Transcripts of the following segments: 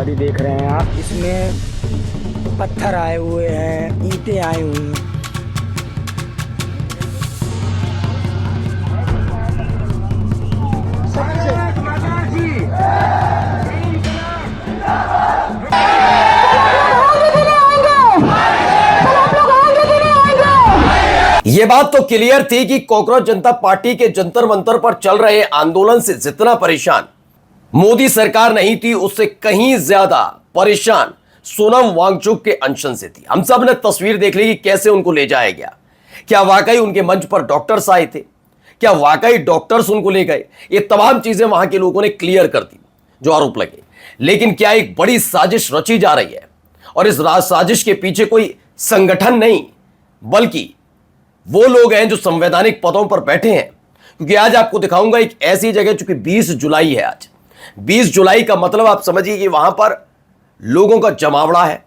गाड़ी देख रहे हैं आप, इसमें पत्थर आए हुए हैं, ईंटें आई हुई हैं। ये बात तो क्लियर थी कि कॉकरोच जनता पार्टी के जंतर मंतर पर चल रहे आंदोलन से जितना परेशान मोदी सरकार नहीं थी, उससे कहीं ज्यादा परेशान सोनम वांगचुक के अनशन से थी। हम सब ने तस्वीर देख ली कि कैसे उनको ले जाया गया। क्या वाकई उनके मंच पर डॉक्टर्स आए थे? क्या वाकई डॉक्टर्स उनको ले गए? ये तमाम चीजें वहां के लोगों ने क्लियर कर दी जो आरोप लगे। लेकिन क्या एक बड़ी साजिश रची जा रही है और इस साजिश के पीछे कोई संगठन नहीं बल्कि वो लोग हैं जो संवैधानिक पदों पर बैठे हैं? क्योंकि आज आपको दिखाऊंगा एक ऐसी जगह, चूंकि 20 जुलाई है आज। 20 जुलाई का मतलब आप समझिए कि वहां पर लोगों का जमावड़ा है।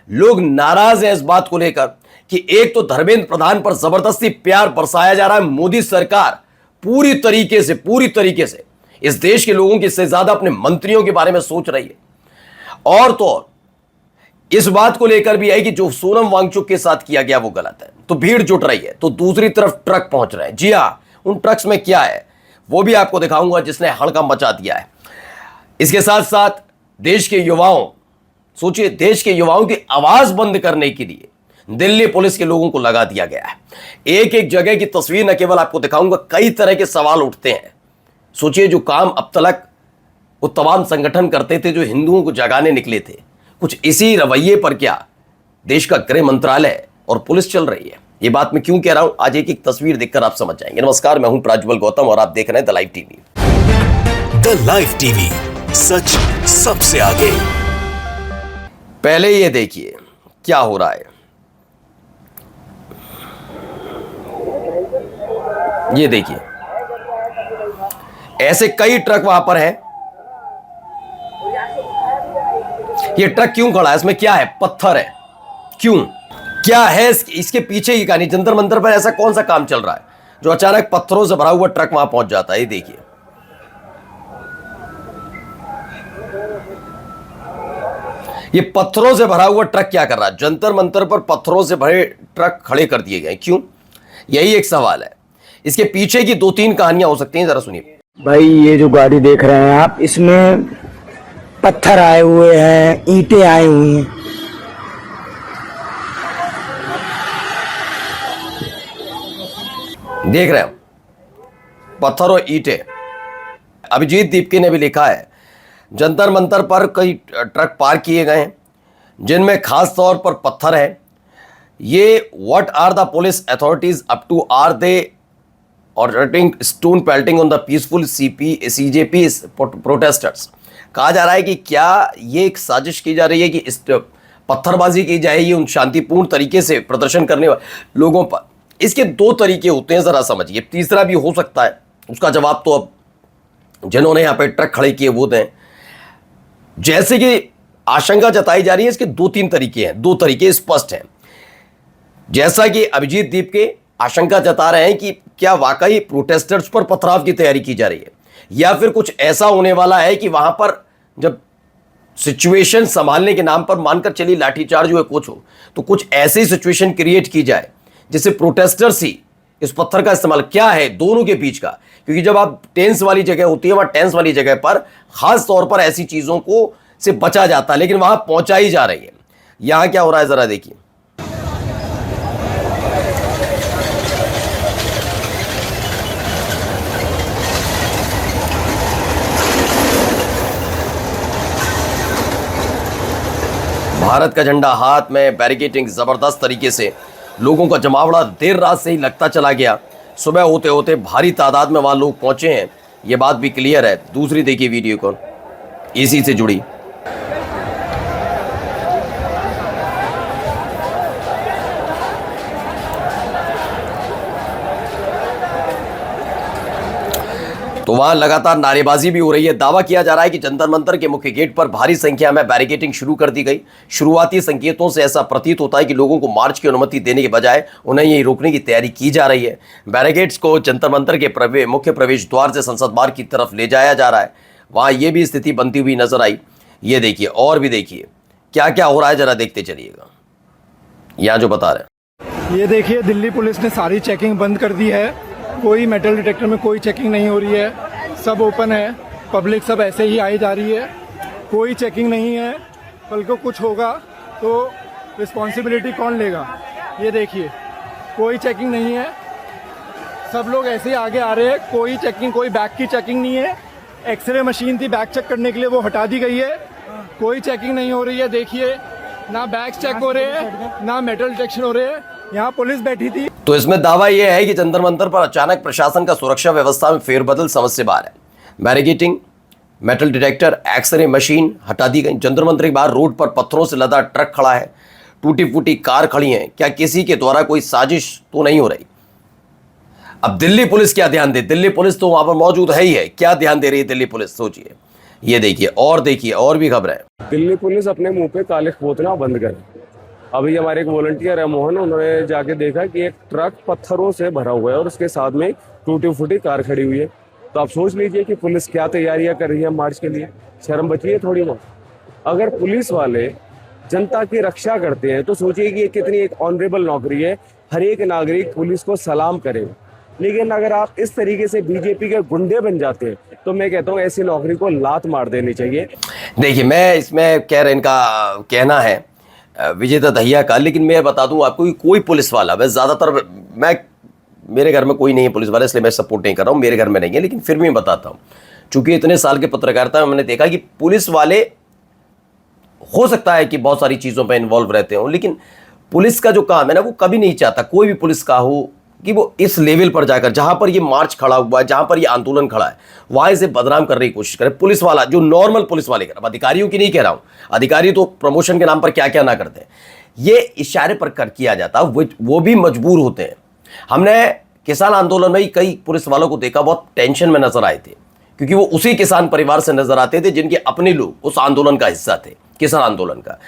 लोग नाराज हैं इस बात को लेकर कि एक तो धर्मेंद्र प्रधान पर जबरदस्ती प्यार बरसाया जा रहा है। मोदी सरकार पूरी तरीके से इस देश के लोगों की से ज्यादा अपने मंत्रियों के बारे में सोच रही है। और तो और इस बात को लेकर भी है कि जो सोनम वांगचुक के साथ किया गया वो गलत है, तो भीड़ जुट रही है। तो दूसरी तरफ ट्रक पहुंच रहे हैं। जी हां, उन ट्रक्स में क्या है वो भी आपको दिखाऊंगा जिसने हड़कंप मचा दिया है। इसके साथ साथ देश के युवाओं, सोचिए, देश के युवाओं की आवाज बंद करने के लिए दिल्ली पुलिस के लोगों को लगा दिया गया है। एक एक जगह की तस्वीर न केवल आपको दिखाऊंगा, कई तरह के सवाल उठते हैं। सोचिए, जो काम अब तक वो तमाम संगठन करते थे जो हिंदुओं को जगाने निकले थे, कुछ इसी रवैये पर क्या देश का गृह मंत्रालय और पुलिस चल रही है? ये बात मैं क्यों कह रहा हूं, आज एक एक तस्वीर देखकर आप समझ जाएंगे। नमस्कार, मैं हूं प्राज्वल गौतम और आप देख रहे हैं the live TV. The live TV, सच सबसे आगे। पहले ये देखिए क्या हो रहा है। ये देखिए, ऐसे कई ट्रक वहां पर हैं। ये ट्रक क्यों खड़ा है? इसमें क्या है? पत्थर है। क्यों? क्या है इसके पीछे की कहानी? जंतर मंतर पर ऐसा कौन सा काम चल रहा है जो अचानक पत्थरों से भरा हुआ ट्रक वहां पहुंच जाता है? ये देखिए, ये पत्थरों से भरा हुआ ट्रक क्या कर रहा है? जंतर मंतर पर पत्थरों से भरे ट्रक खड़े कर दिए गए। क्यों? यही एक सवाल है। इसके पीछे की दो तीन कहानियां हो सकती हैं, जरा सुनिए। भाई, ये जो गाड़ी देख रहे हैं आप, इसमें पत्थर आए हुए हैं, ईंटें आई हुई हैं। देख रहे हो, पत्थर और ईंटें। अभिजीत दीपके ने भी लिखा है, जंतर मंतर पर कई ट्रक पार्क किए गए हैं जिनमें खास तौर पर पत्थर है। ये what are the police authorities up to, are they ordering stone pelting on the peaceful CJP protesters? कहा जा रहा है कि क्या ये एक साजिश की जा रही है कि इस पत्थरबाजी की जाएगी उन शांतिपूर्ण तरीके से प्रदर्शन करने वाले लोगों पर? इसके दो तरीके होते हैं, जरा समझिए। तीसरा भी हो सकता है, उसका जवाब तो अब जिन्होंने यहां पे ट्रक खड़े किए वो दें। जैसे कि आशंका जताई जा रही है, इसके दो तीन तरीके हैं, दो तरीके स्पष्ट हैं। जैसा कि अभिजीत दीप के आशंका जता रहे हैं कि क्या वाकई प्रोटेस्टर्स पर पथराव की तैयारी की जा रही है, या फिर कुछ ऐसा होने वाला है कि वहां पर जब सिचुएशन संभालने के नाम पर मानकर चलिए लाठीचार्ज हुए कुछ हो, तो कुछ ऐसी सिचुएशन क्रिएट की जाए जिससे प्रोटेस्टर्स ही इस पत्थर का इस्तेमाल। क्या है दोनों के बीच का? क्योंकि जब आप टेंस वाली जगह होती है, वहां टेंस वाली जगह पर खास तौर पर ऐसी चीजों को से बचा जाता है, लेकिन वहां पहुंचाई जा रही है। यहां क्या हो रहा है जरा देखिए। भारत का झंडा हाथ में, बैरिकेडिंग जबरदस्त तरीके से, लोगों का जमावड़ा देर रात से ही लगता चला गया। सुबह होते होते भारी तादाद में वहां लोग पहुंचे हैं, ये बात भी क्लियर है। दूसरी देखिए वीडियो को, इसी से जुड़ी। तो वहां लगातार नारेबाजी भी हो रही है। दावा किया जा रहा है कि जंतर मंतर के मुख्य गेट पर भारी संख्या में बैरिकेडिंग शुरू कर दी गई। शुरुआती संकेतों से ऐसा प्रतीत होता है कि लोगों को मार्च की अनुमति देने के बजाय उन्हें यही रोकने की तैयारी की जा रही है। बैरिकेड्स को जंतर मंतर के मुख्य प्रवेश द्वार से संसद द्वार की तरफ ले जाया जा रहा है। वहां यह भी स्थिति बनती हुई नजर आई। ये देखिए और भी देखिए क्या क्या हो रहा है, जरा देखते चलिएगा यहाँ जो बता रहे हैं। ये देखिए दिल्ली पुलिस ने सारी चेकिंग बंद कर दी है। कोई मेटल डिटेक्टर में कोई चेकिंग नहीं हो रही है, सब ओपन है। पब्लिक सब ऐसे ही आई जा रही है, कोई चेकिंग नहीं है। कल को कुछ होगा तो रिस्पॉन्सिबिलिटी कौन लेगा? ये देखिए कोई चेकिंग नहीं है, सब लोग ऐसे ही आगे आ रहे हैं। कोई चेकिंग, कोई बैग की चेकिंग नहीं है। एक्सरे मशीन थी बैग चेक करने के लिए, वो हटा दी गई है। कोई चेकिंग नहीं हो रही है। देखिए ना बैग चेक हो रहे हैं ना मेटल डिटेक्शन हो रहे हैं। यहाँ पुलिस बैठी थी। तो इसमें दावा यह है कि जंतर मंतर पर अचानक प्रशासन का सुरक्षा व्यवस्था में फेरबदल समझ से बाहर है। Barricading, metal detector, x-ray machine हटा दी गई। जंतर मंतर के बाहर रोड पर पत्थरों से लदा ट्रक खड़ा है, टूटी फूटी कार खड़ी है। क्या किसी के द्वारा कोई साजिश तो नहीं हो रही? अब दिल्ली पुलिस क्या ध्यान दे? दिल्ली पुलिस तो वहां पर मौजूद है ही है, क्या ध्यान दे रही है दिल्ली पुलिस, सोचिए। ये देखिए और भी खबरें। दिल्ली पुलिस अपने मुंह पे काले पोतना बंद करे। अभी हमारे एक वॉलंटियर है मोहन, उन्होंने जाके देखा कि एक ट्रक पत्थरों से भरा हुआ है और उसके साथ में टूटी फूटी कार खड़ी हुई है। तो आप सोच लीजिए कि पुलिस क्या तैयारियां कर रही है मार्च के लिए। शर्म बची है थोड़ी बहुत? अगर पुलिस वाले जनता की रक्षा करते हैं तो सोचिए कि ये कितनी एक ऑनरेबल नौकरी है। हर एक नागरिक पुलिस को सलाम करेगा। लेकिन अगर आप इस तरीके से बीजेपी के गुंडे बन जाते हैं तो मैं कहता हूँ ऐसी नौकरी को लात मार देनी चाहिए। देखिए मैं इसमें कह रहे, इनका कहना है विजेता दहिया का, लेकिन मैं बता दूं आपको कि कोई पुलिस वाला, मेरे घर में कोई नहीं है पुलिस वाला, इसलिए मैं सपोर्ट नहीं कर रहा हूं, मेरे घर में नहीं है, लेकिन फिर भी मैं बताता हूं। चूंकि इतने साल के पत्रकारिता में मैंने देखा कि पुलिस वाले हो सकता है कि बहुत सारी चीज़ों पर इन्वॉल्व रहते हो, लेकिन पुलिस का जो काम है ना, वो कभी नहीं चाहता, कोई भी पुलिस का हो, कि वो इस लेवल पर जाकर, जहां पर ये मार्च खड़ा हुआ है, जहां पर ये आंदोलन खड़ा है, वहां इसे बदनाम करने की कोशिश करे। पुलिस वाला जो नॉर्मल पुलिस वाले कर, अधिकारियों की नहीं कह रहा हूं, अधिकारी तो प्रमोशन के नाम पर क्या क्या ना करते हैं, ये इशारे पर कर किया जाता, वो भी मजबूर होते हैं। हमने किसान आंदोलन में कई पुलिस वालों को देखा, बहुत टेंशन में नजर आए थे, क्योंकि वो उसी किसान परिवार से नजर आते थे जिनके अपने लोग उस आंदोलन का हिस्सा थे, किसान आंदोलन का।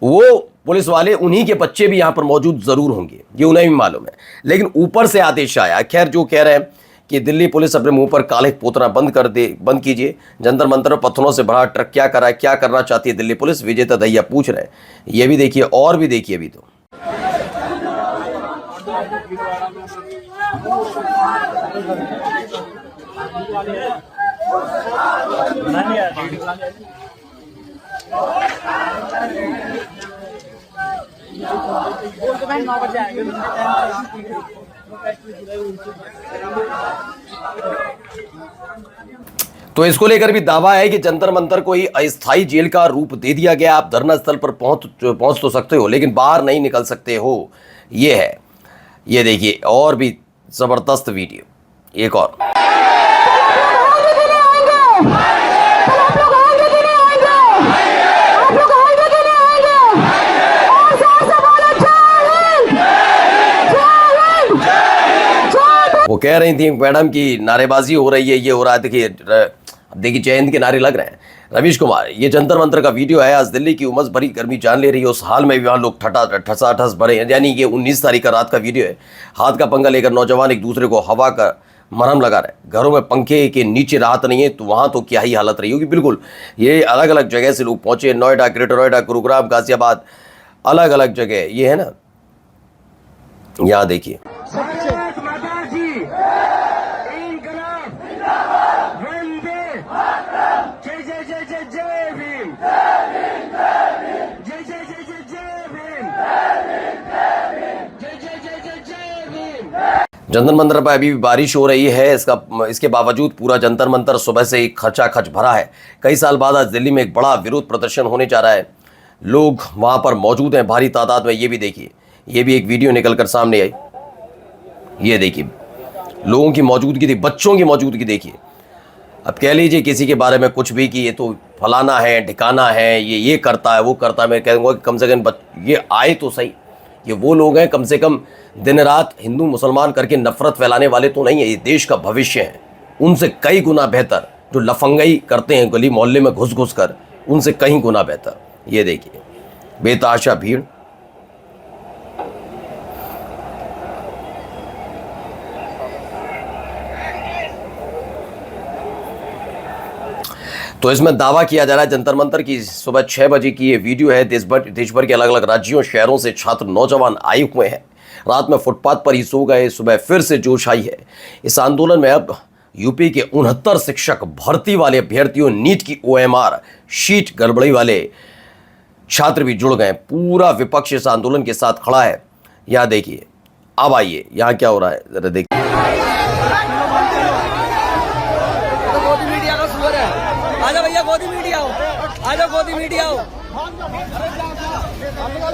वो पुलिस वाले, उन्हीं के बच्चे भी यहां पर मौजूद जरूर होंगे, ये उन्हें भी मालूम है। लेकिन ऊपर से आदेश आया। खैर, जो कह रहे हैं कि दिल्ली पुलिस अपने मुंह पर काले पोतना बंद कीजिए। जंतर मंतर पत्थरों से भरा ट्रक क्या कर रहा है, क्या करना चाहती है दिल्ली पुलिस? विजेता दहिया पूछ रहे हैं। ये भी देखिए और भी देखिए। अभी तो तो इसको लेकर भी दावा है कि जंतर मंतर को ही अस्थायी जेल का रूप दे दिया गया। आप धरना स्थल पर पहुंच तो सकते हो, लेकिन बाहर नहीं निकल सकते हो, ये है। ये देखिए और भी जबरदस्त वीडियो, एक और। वो कह रही थी मैडम की नारेबाजी हो रही है, ये हो रहा है। देखिए जय हिंद के नारे लग रहे हैं। रवीश कुमार, ये जंतर मंतर का वीडियो है। आज दिल्ली की उमस भरी गर्मी जान ले रही है, उस हाल में भी वहाँ लोग ठसाठस भरे हैं। यानी ये 19 तारीख का रात का वीडियो है। हाथ का पंगा लेकर नौजवान एक दूसरे को हवा का मरहम लगा रहे हैं। घरों में पंखे के नीचे राहत नहीं है, तो वहाँ तो क्या ही हालत रही होगी। बिल्कुल, ये अलग अलग जगह से लोग पहुँचे, नोएडा, ग्रेटर नोएडा, गुरुग्राम, गाजियाबाद, अलग अलग जगह ये है ना। यहाँ देखिए जंतर मंतर पर अभी भी बारिश हो रही है। इसके बावजूद पूरा जंतर मंतर सुबह से ही खचाखच भरा है। कई साल बाद आज दिल्ली में एक बड़ा विरोध प्रदर्शन होने जा रहा है। लोग वहां पर मौजूद हैं भारी तादाद में। ये भी देखिए, ये भी एक वीडियो निकलकर सामने आई। ये देखिए लोगों की मौजूदगी थी, बच्चों की मौजूदगी देखिए। अब कह लीजिए किसी के बारे में कुछ भी कि ये तो फलाना है, ठिकाना है, ये करता है, वो करता है। मैं कहूँगा कि कम से कम ये आए तो सही। ये वो लोग हैं, कम से कम दिन रात हिंदू मुसलमान करके नफरत फैलाने वाले तो नहीं है। ये देश का भविष्य है। उनसे कई गुना बेहतर जो लफंगाई करते हैं गली मोहल्ले में घुस घुस कर, उनसे कहीं गुना बेहतर। ये देखिए बेतहाशा भीड़। तो इसमें दावा किया जा रहा है जंतर मंतर की सुबह 6 बजे की ये वीडियो है। देश भर के अलग अलग राज्यों शहरों से छात्र नौजवान आए हुए हैं। रात में फुटपाथ पर ही सो गए, सुबह फिर से जोश आई है। इस आंदोलन में अब यूपी के 69 शिक्षक भर्ती वाले अभ्यर्थियों, नीट की OMR शीट गड़बड़ी वाले छात्र भी जुड़ गए। पूरा विपक्ष इस आंदोलन के साथ खड़ा है। यहाँ देखिए, अब आइए यहाँ क्या हो रहा है जरा देखिए। गोदी मीडिया का सुअर है। आजा भैया गोदी मीडिया हो, आजा गोदी मीडिया हो।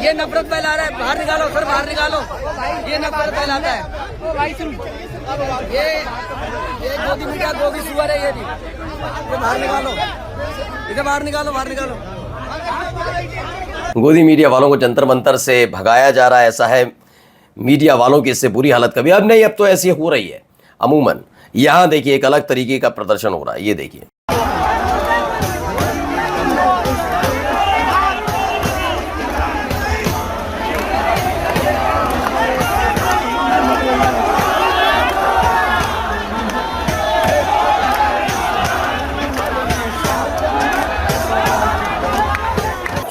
ये नफरत फैला रहा है, बाहर निकालो सर, बाहर निकालो। ये नफरत फैलाता है। ये गोदी मीडिया गोदी सुअर है। ये भी बाहर निकालो, इसे बाहर निकालो, बाहर निकालो। गोदी मीडिया वालों को जंतर मंतर से भगाया जा रहा है, ऐसा है। मीडिया वालों की इससे बुरी हालत कभी अब नहीं, अब तो ऐसी हो रही है अमूमन। यहां देखिए एक अलग तरीके का प्रदर्शन हो रहा है, ये देखिए।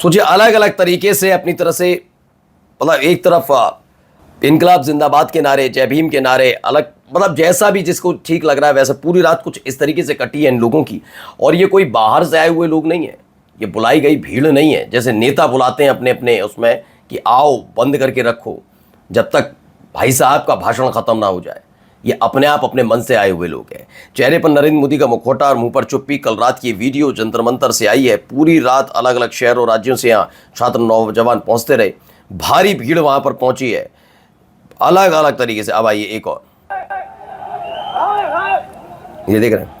सोचिए, अलग अलग तरीके से अपनी तरह से, मतलब एक तरफ इनकलाब जिंदाबाद के नारे, जय भीम के नारे, अलग मतलब जैसा भी जिसको ठीक लग रहा है वैसा पूरी रात कुछ इस तरीके से कटी है इन लोगों की। और ये कोई बाहर से आए हुए लोग नहीं है, ये बुलाई गई भीड़ नहीं है। जैसे नेता बुलाते हैं अपने अपने उसमें कि आओ बंद करके रखो जब तक भाई साहब का भाषण खत्म ना हो जाए। ये अपने आप अपने मन से आए हुए लोग हैं। चेहरे पर नरेंद्र मोदी का मुखौटा और मुंह पर चुप्पी। कल रात की वीडियो जंतर मंतर से आई है। पूरी रात अलग अलग शहरों राज्यों से यहाँ छात्र नौजवान पहुंचते रहे। भारी भीड़ वहां पर पहुंची है अलग अलग तरीके से। अब आइए एक और, ये देख रहे हैं।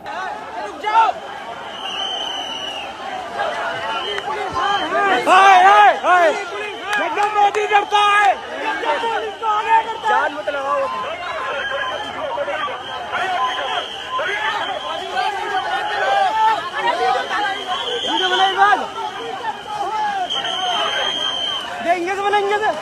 मोदी डरता है, जान मत लगाओ। देंगे तो बनेंगे तो।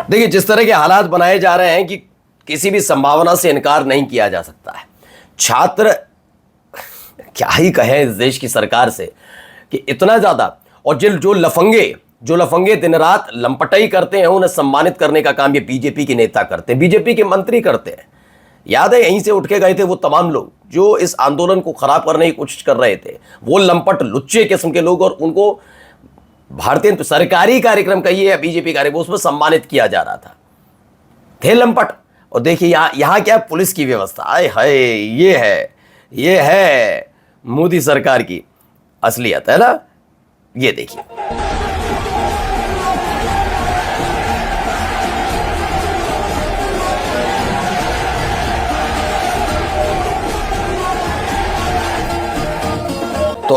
देखिए जिस तरह के हालात बनाए जा रहे हैं कि किसी भी संभावना से इनकार नहीं किया जा सकता है। छात्र क्या ही कहें इस देश की सरकार से कि इतना ज्यादा, और जो लफंगे दिन रात लंपटाई करते हैं उन्हें सम्मानित करने का काम ये बीजेपी के नेता करते हैं, बीजेपी के मंत्री करते हैं। याद है यहीं से उठ के गए थे वो तमाम लोग जो इस आंदोलन को खराब करने की कोशिश कर रहे थे, वो लंपट लुच्चे किस्म के लोग, और उनको भारतीय सरकारी कार्यक्रम कहिए या बीजेपी कार्यक्रम उसमें सम्मानित किया जा रहा था, थे लंपट। और देखिए यहां क्या पुलिस की व्यवस्था, आए हाय, ये है मोदी सरकार की असलियत, है ना। ये देखिए तो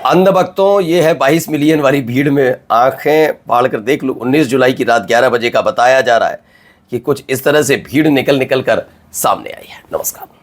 अंधभक्तों, ये है 22 मिलियन वाली भीड़ में आंखें फाड़ कर देख लो। 19 जुलाई की रात 11 बजे का बताया जा रहा है कि कुछ इस तरह से भीड़ निकल कर सामने आई है। नमस्कार।